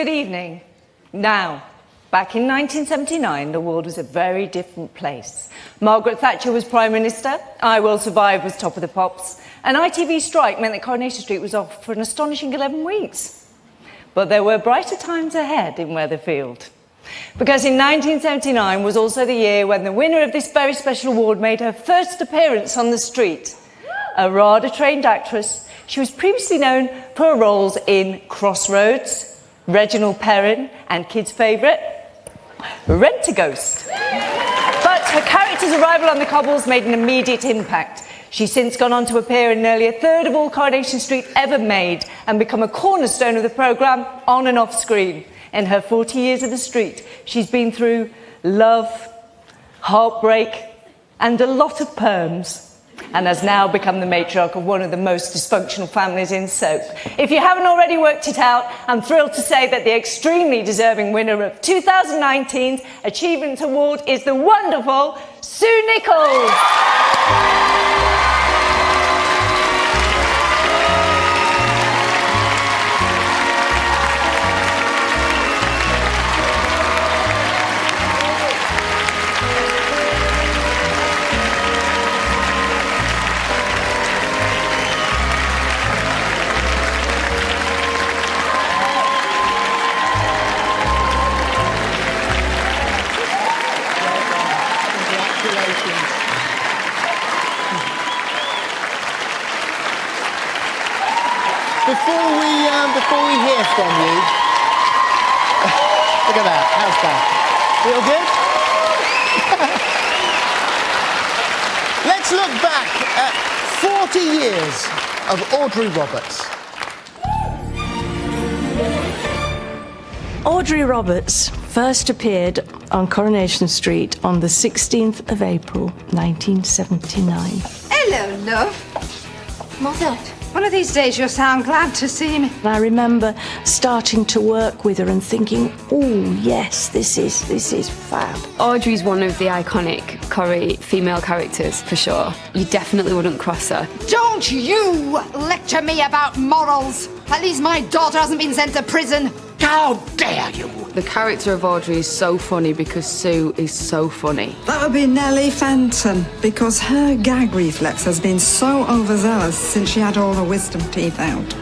Good evening. Now, back in 1979, the world was a very different place. Margaret Thatcher was Prime Minister, I Will Survive was top of the pops, an ITV strike meant that Coronation Street was off for an astonishing 11 weeks. But there were brighter times ahead in Weatherfield. Because in 1979 was also the year when the winner of this very special award made her first appearance on the street. A RADA-trained actress, she was previously known for her roles in Crossroads, Reginald Perrin, and kids' favourite, Rent-A-Ghost. But her character's arrival on the cobbles made an immediate impact. She's since gone on to appear in nearly a third of all Coronation Street ever made and become a cornerstone of the programme on and off screen. In her 40 years of the street, she's been through love, heartbreak, and a lot of perms, and has now become the matriarch of one of the most dysfunctional families in soap. If you haven't already worked it out, I'm thrilled to say that the extremely deserving winner of 2019's Achievement Award is the wonderful Sue Nichols. Before we hear from you, look at that, how's that? Feel good? Let's look back at 40 years of Audrey Roberts. Audrey Roberts first appeared on Coronation Street on the 16th of April, 1979. Hello, love. Mother. One of these days you'll sound glad to see me. I remember starting to work with her and thinking, oh, yes, this is fab. Audrey's one of the iconic Corrie female characters, for sure. You definitely wouldn't cross her. Don't you lecture me about morals. At least my daughter hasn't been sent to prison. How dare you! The character of Audrey is so funny because Sue is so funny. That would be Nellie Fenton, because her gag reflex has been so overzealous since she had all her wisdom teeth out.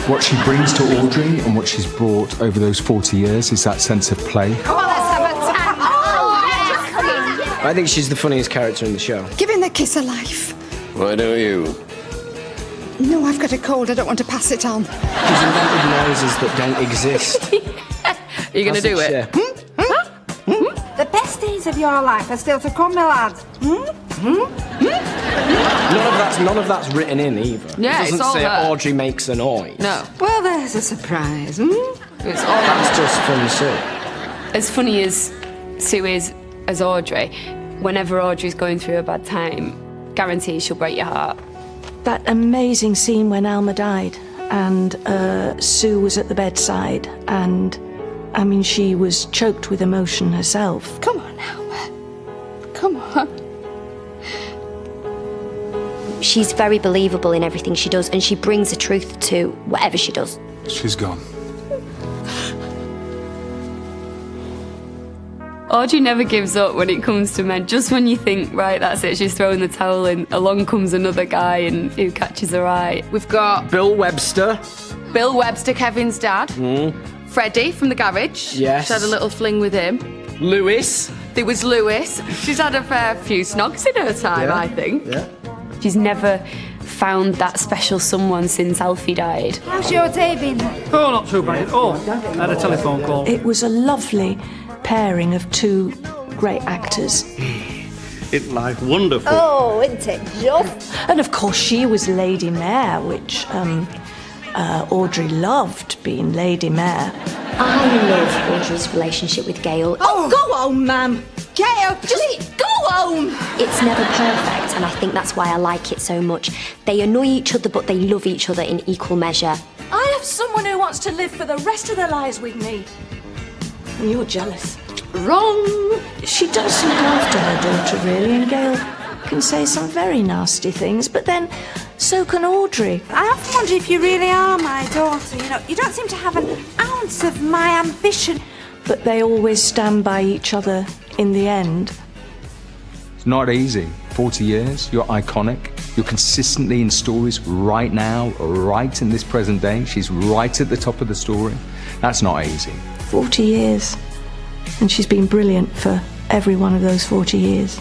What she brings to Audrey and what she's brought over those 40 years is that sense of play. Come on, let's have a tan. Oh, yes. I think she's the funniest character in the show. Giving the kiss a life. Why don't you? No, I've got a cold. I don't want to pass it on. She's invented noises that don't exist. Are you going to do it? The best days of your life are still to come, my lads. None of that's written in either. Yeah, it doesn't it's all say her. Audrey makes a noise. No. Well, there's a surprise. It's all That's just from Sue. As funny as Sue is as Audrey, whenever Audrey's going through a bad time, guarantee she'll break your heart. That amazing scene when Alma died and Sue was at the bedside and, I mean, she was choked with emotion herself. Come on, Alma. Come on. She's very believable in everything she does, and she brings the truth to whatever she does. She's gone. Audrey never gives up when it comes to men. Just when you think, right, that's it, she's throwing the towel in, along comes another guy and who catches her eye. We've got Bill Webster. Bill Webster, Kevin's dad. Freddie from the garage. Yes. She had a little fling with him. Lewis. There was Lewis. She's had a fair few snogs in her time, I think. Yeah. She's never found that special someone since Alfie died. How's your day been? Oh, not too bad at all. I had a telephone call. It was a lovely pairing of two great actors. It's like wonderful. Oh, isn't it just? And of course she was Lady Mayor, which Audrey loved being Lady Mayor. I love Audrey's relationship with Gail. Oh, go on, ma'am. Gail, just go home. It's never perfect, and I think that's why I like it so much. They annoy each other, but they love each other in equal measure. I have someone who wants to live for the rest of their lives with me. And you're jealous. Wrong. She does look after her daughter, really, and can say some very nasty things, but then so can Audrey. I often wonder if you really are my daughter. You know, you don't seem to have an ounce of my ambition. But they always stand by each other in the end. It's not easy. 40 years, you're iconic. You're consistently in stories right now, right in this present day. She's right at the top of the story. That's not easy. 40 years. And she's been brilliant for every one of those 40 years.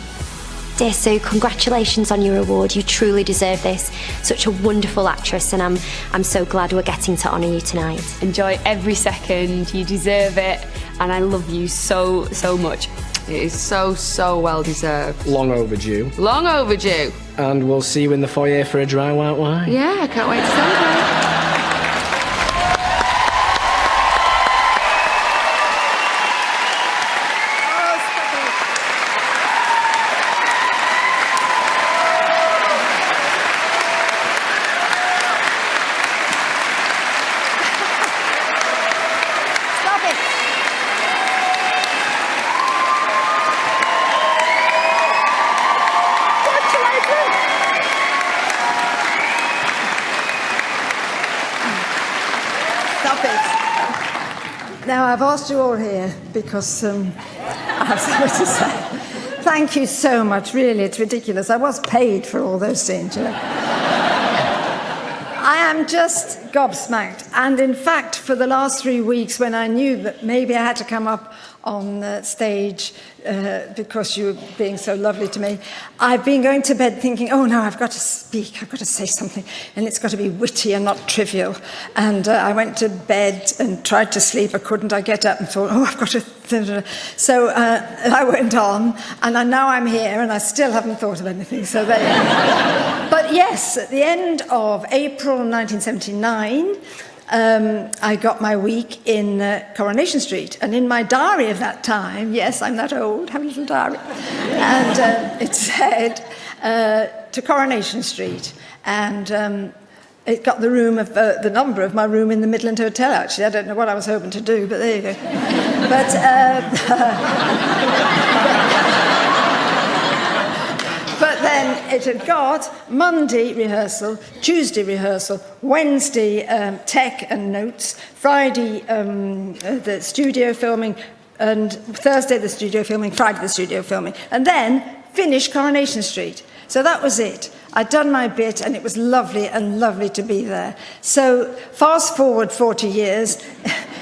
Dear Sue, congratulations on your award. You truly deserve this. Such a wonderful actress, and I'm so glad we're getting to honour you tonight. Enjoy every second. You deserve it, and I love you so, so much. It is so, so well deserved. Long overdue. Long overdue. And we'll see you in the foyer for a dry white wine. Yeah, I can't wait to celebrate. Stop it. Now, I've asked you all here because I have something to say. Thank you so much, really, it's ridiculous. I was paid for all those scenes, you know. I am just gobsmacked. And in fact, for the last 3 weeks, when I knew that maybe I had to come up on stage because you were being so lovely to me, I've been going to bed thinking, oh no, I've got to speak, I've got to say something, and it's got to be witty and not trivial. And I went to bed and tried to sleep, I couldn't. I get up and thought, oh, I've got to... So I went on, and now I'm here, and I still haven't thought of anything, so there you go. But yes, at the end of April 1979, I got my week in Coronation Street, and in my diary of that time, yes, I'm that old, have a little diary, and it said to Coronation Street, and it got the room of the number of my room in the Midland Hotel. Actually, I don't know what I was hoping to do, but there you go. But but then it had got Monday rehearsal, Tuesday rehearsal, Wednesday tech and notes, Friday the studio filming, and Thursday the studio filming, Friday the studio filming, and then finish Coronation Street. So that was it. I'd done my bit, and it was lovely and lovely to be there. So fast forward 40 years,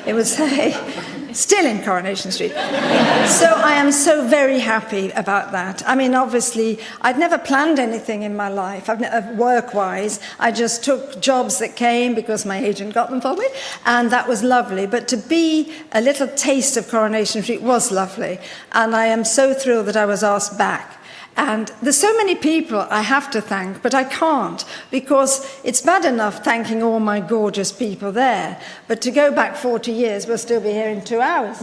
it was still in Coronation Street. So I am so very happy about that. I mean, obviously, I'd never planned anything in my life, work-wise. I just took jobs that came because my agent got them for me, and that was lovely. But to be a little taste of Coronation Street was lovely, and I am so thrilled that I was asked back. And there's so many people I have to thank, but I can't, because it's bad enough thanking all my gorgeous people there, but to go back 40 years, we'll still be here in 2 hours.